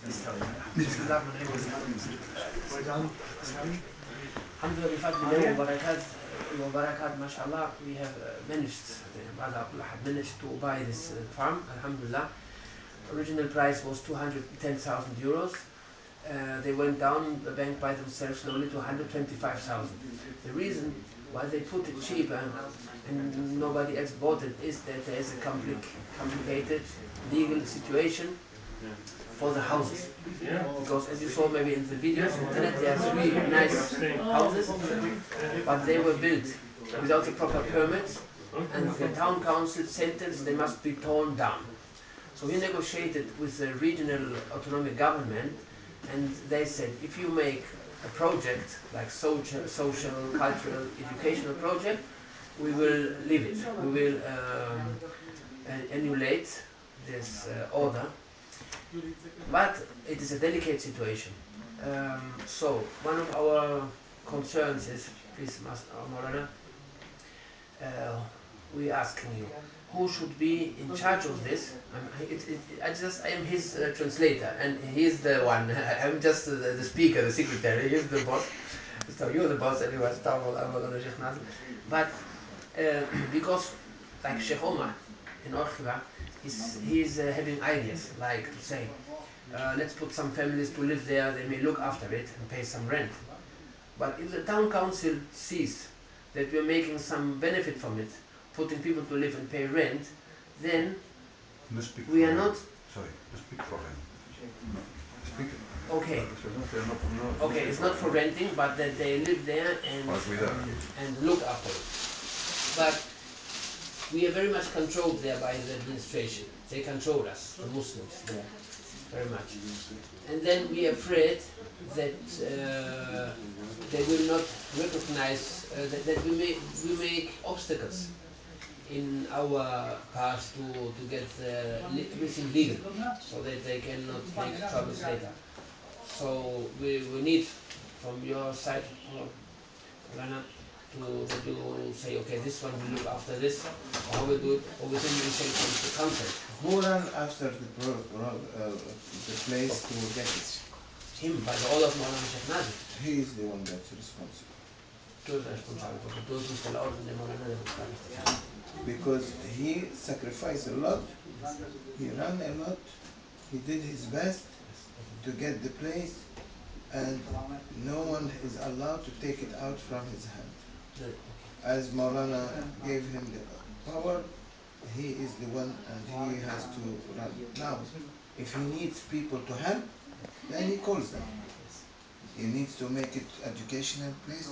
Alhamdulillah, bifadlillah wa barakat, mashallah, we have managed, Brother Abdulahad managed to buy this farm, alhamdulillah. Original price was 210,000 euros. They went down the bank by themselves slowly to 125,000. The reason why they put it cheaper and nobody else bought it is that there is a complicated legal situation for the houses. Because as you saw maybe in the videos on the internet, there are three nice houses, but they were built without the proper permits, and the town council sentenced they must be torn down. So we negotiated with the regional autonomic government, and they said if you make a project like social, cultural, educational project, we will leave it. We will annulate this order. But it is a delicate situation. So one of our concerns is, please, Maulana, we asking you, who should be in charge of this? I am his translator, and he is the one. I'm just the speaker, the secretary. He is the boss. So you're the boss, and you are Maulana Shayj Hisham. But because, like Sheikh Omar in Orchiva, he's having ideas, like to say, let's put some families to live there. They may look after it and pay some rent. But if the town council sees that we're making some benefit from it, putting people to live and pay rent, then we are not. Sorry, speak for him. Speak. Okay. Okay, it's not for renting, but that they live there and look after it. But we are very much controlled there by the administration. They control us, the Muslims, there, very much. And then we are afraid that they will not recognize that we make obstacles in our path to get everything legal, so that they cannot make troubles later. So we need from your side, Lana, that you say, okay, this one will look after this, or how we do it, or within you say the council. Who ran after the place to get it? Him, by the order of Maulana Shayj. He is the one that's responsible. Tú eres responsable, porque tú diste la orden de Maulana de buscar este caso. Because he sacrificed a lot, he ran a lot, he did his best to get the place, and no one is allowed to take it out from his hand. As Maulana gave him the power, he is the one and he has to run. Now, if he needs people to help, then he calls them. He needs to make it educational place,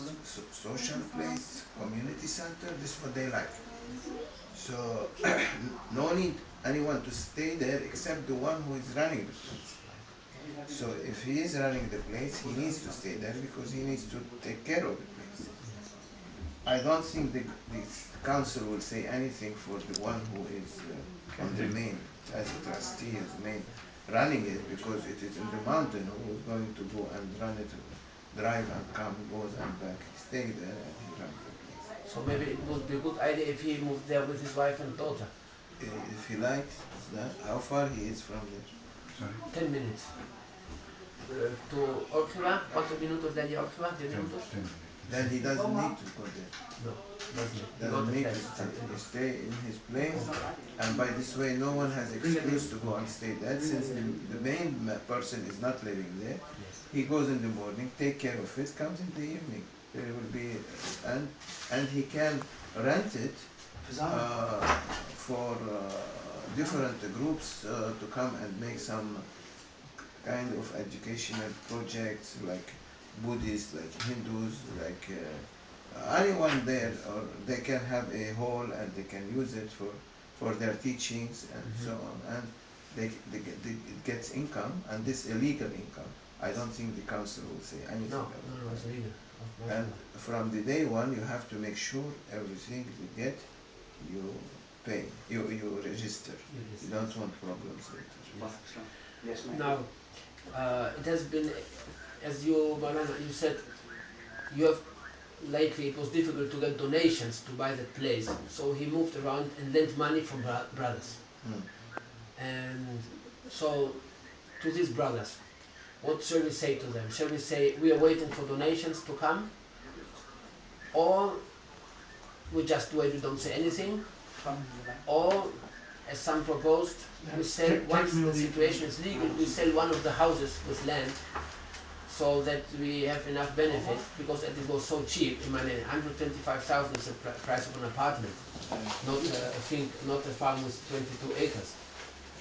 social place, community center. This is what they like. So no need anyone to stay there except the one who is running the place. So if he is running the place, he needs to stay there because he needs to take care of the place. I don't think the council will say anything for the one who is on the main, as a trustee, is main running it, because it is in the mountain. Who is going to go and run it, drive and come, goes and back? He stays there and he runs the place. So maybe it would be a good idea if he moved there with his wife and daughter. If he likes that. How far he is from there? Sorry? 10 minutes. To Orchiva, ¿cuántos minutos de allí a Orchiva? 10 minutos? 10 minutes. Then he doesn't need to go there. No, doesn't. He Doesn't need to stay. He stay in his place, and by this way no one has excuse to go and stay there, since the main person is not living there. He goes in the morning, take care of it, comes in the evening. There will be, and he can rent it for different groups to come and make some kind of educational projects, like Buddhists, like Hindus, like anyone there, or they can have a hall and they can use it for their teachings and so on, and it gets income, and this illegal income. I don't think the council will say anything No, about no, it's illegal. And from the day one, you have to make sure everything you get, you pay, you register. You don't want problems later. Yes. Now, it has been, as you, Maulana, you said, you have lately it was difficult to get donations to buy that place, so he moved around and lent money from brothers. And so to these brothers, what shall we say to them? Shall we say we are waiting for donations to come, or we just wait, we don't say anything, or as some proposed, we sell, once the situation is legal, we sell one of the houses with land so that we have enough benefit, because it was so cheap. In my name, 125,000 is the price of an apartment, not I think not a farm with 22 acres,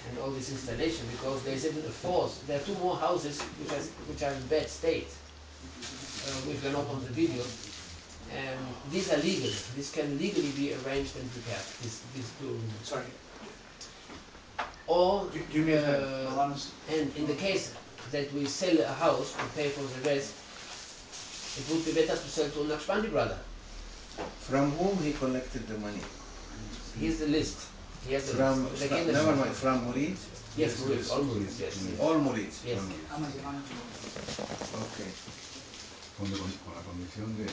and all this installation, because there is even a fourth. There are two more houses which are in bad state, which are not on the video, and these are legal. This can legally be arranged and prepared. These two rooms. Sorry. Or Do you mean and in the case that we sell a house to pay for the rest, it would be better to sell to a Naqshbandi brother. From whom he collected the money? Here's the list. He has the From, list. never mind, from Murid? Yes, Murid, all Murid, yes. All Murid? Yes. Okay. Con la condición de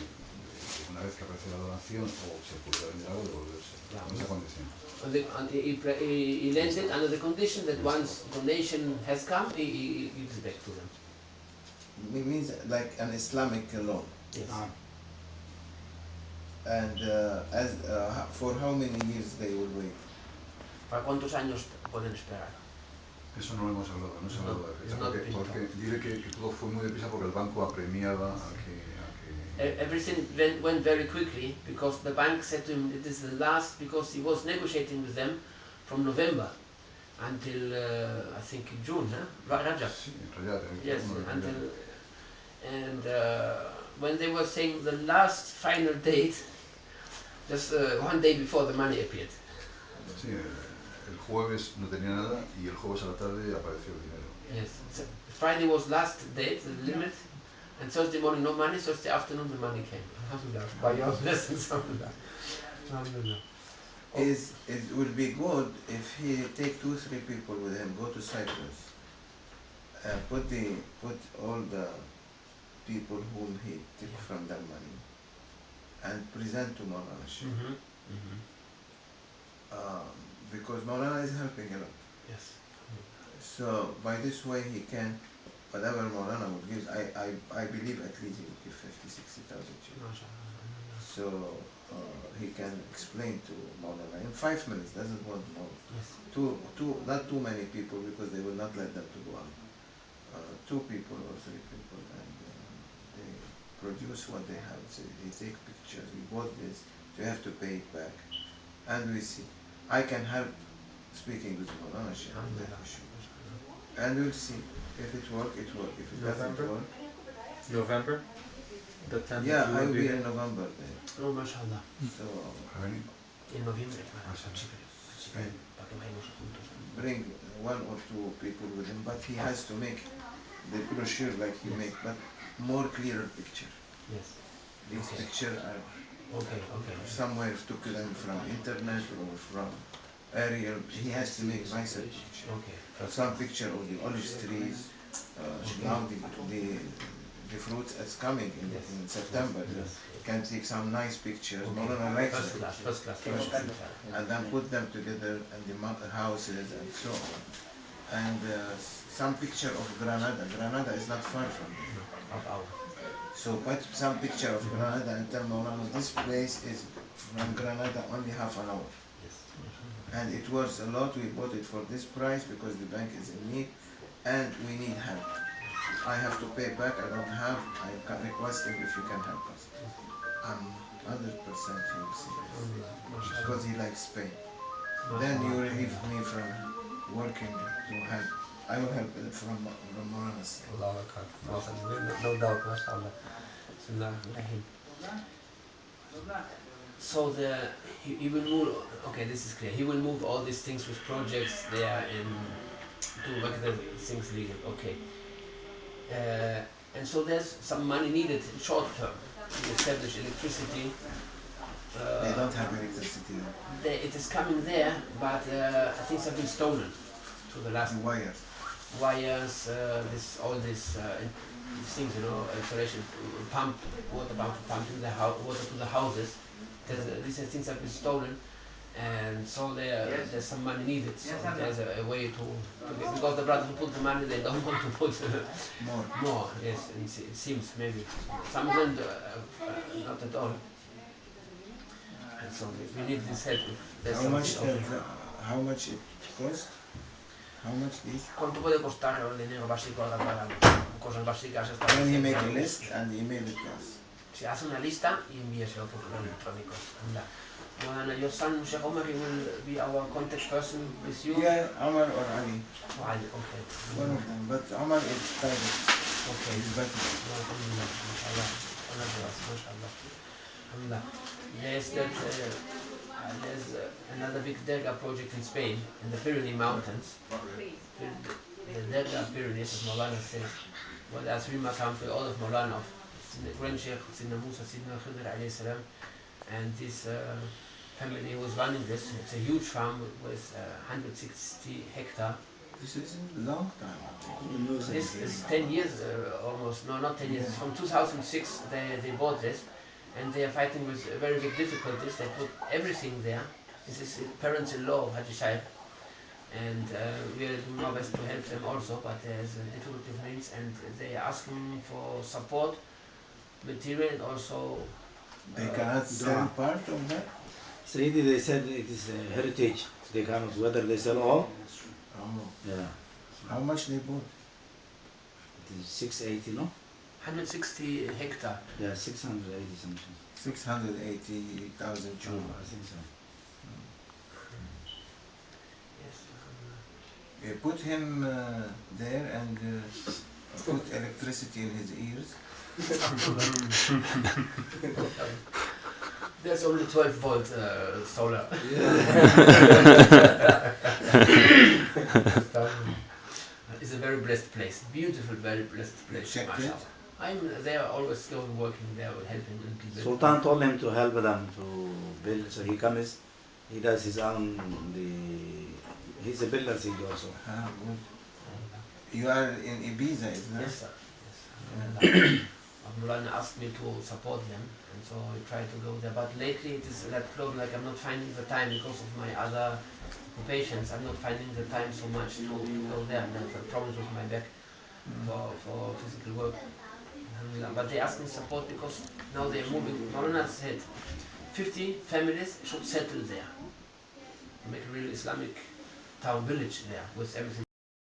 una vez que aparece la donación o se pudiera vender algo, devolverse. Con esa condición. And he lends it under the condition that once donation has come, he gives it back to them. It means like an Islamic loan. Yes. And for how many years they will wait? ¿Para cuántos años pueden esperar? Eso no lo hemos hablado, no se ha hablado de fecha. Porque dice que todo fue muy deprisa porque el banco apremiaba a que... Everything went very quickly because the bank said to him it is the last, because he was negotiating with them from November until I think June, huh? Rajab. Yes, until, and when they were saying the last final date, just one day before the money appeared. Sí, el jueves no tenía nada y el jueves a la tarde apareció el dinero. Yes, so Friday was last date, the limit, and Thursday morning no money, Thursday afternoon the money came. Alhamdulillah, by your blessings, alhamdulillah. Alhamdulillah. It would be good if he take 2-3 people with him, go to Cyprus, put all the people whom he took from their money, and present to Maulana Shayj. Because Maulana is helping a lot. Yes. So by this way he can, whatever Maulana would give, I believe at least he would give 50,000-60,000 euros. So he can explain to Maulana in 5 minutes, doesn't want more. Yes. Not too many people, because they will not let them to go out. 2 people or 3 people, and they produce what they have. So they take pictures. We bought this, so you have to pay it back, and we see. I can help speaking with Maulana Shayj on that issue, and we'll see if it works. It works. If it doesn't work, November? The 10th. yeah, I will be in November then. Oh, mashallah. So In November. bring 1 or 2 people with him, but he has to make the brochure like you make, but more clearer picture. Yes. These pictures are Okay. somewhere took them from internet or from aerial. He has to make nicer picture. Okay. Some picture of the olive trees. Now the fruit is coming in September. Can take some nice pictures. Maulana likes that. First class. And then put them together and the houses and so on. And some picture of Granada. Granada is not far from there. Half hour. So put some picture of Granada and tell Maulana this place is from Granada only half an hour. Yes. And it worth a lot. We bought it for this price because the bank is in need and we need help. I have to pay back, I don't have. I can request him if you can help us. I'm 100% he will say yes, because he likes Spain. Then you relieve me from working to help. I will help from Maulana's side. Allah Akbar. No doubt, mashallah. So he will move. Okay, this is clear. He will move all these things with projects there and to make the things legal. Okay. And so there's some money needed in short term to establish electricity. They don't have electricity there. It is coming there, but things have been stolen to the last. The wires. Wires, all these things, installation, water pump, pumping the water to the houses. These things have been stolen, and so there's some money needed. So there's a way to get, because the brothers who put the money, they don't want to put more. Yes, it seems maybe some of them not at all. And so we need this help. If there's How much it cost? How much this? ¿Cuánto puede costar el dinero básico ahora para cosas básicas? When he make a list and email it to us. Se hace una lista y envíaselo por correo electrónico. Maulana, your son, Sheikh Omar, he will be our contact person with you? Yeah, Omar or Ali. Oh, Ali, okay. One of them, but Omar is private. Okay. He's better. Alhamdulillah, mashallah. Mashallah. Alhamdulillah. There's another big derga project in Spain, in the Pyrenees Mountains. The derga Pyrenees, as Maulana says, well, there are 3 maqams for all of Maulana, Sidna Grand Sheikh, Sidna Musa, Sidna Khidr alayhi salam, and this family who is running this. It's a huge farm with 160 hectares. This is a long time, I think. This is 10 years almost, no, not 10 years, it's from 2006 they bought this, and they are fighting with very big difficulties. They put everything there. This is parents-in-law of Haji Shaykh, and we are doing our best to help them also, but there's difficulty of means, and they are asking for support, material, and also They cannot sell part of that? Sayyidi, they said it is a heritage. They cannot, whether they sell all. Oh. Yeah. How much they bought? It is 680, no? 160 hectares. Yeah, 680 something. 680,000 euro. I think so. Yes. Put him there and put electricity in his ears. There's only 12-volt solar. It's a very blessed place, beautiful, very blessed place. Checked it? They are always going working there, helping people. Sultan told him to help them to build, so he comes, he does his own, he's a builder also. Ah, good. You are in Ibiza, isn't it? Yes, sir. Yes. Maulana asked me to support them, and so I try to go there. But lately it is that close, like I'm not finding the time because of my other occupations. I'm not finding the time so much to go there. There's problems with my back for physical work. But they ask me support because now they're moving. Maulana said 50 families should settle there. Make a real Islamic town village there with everything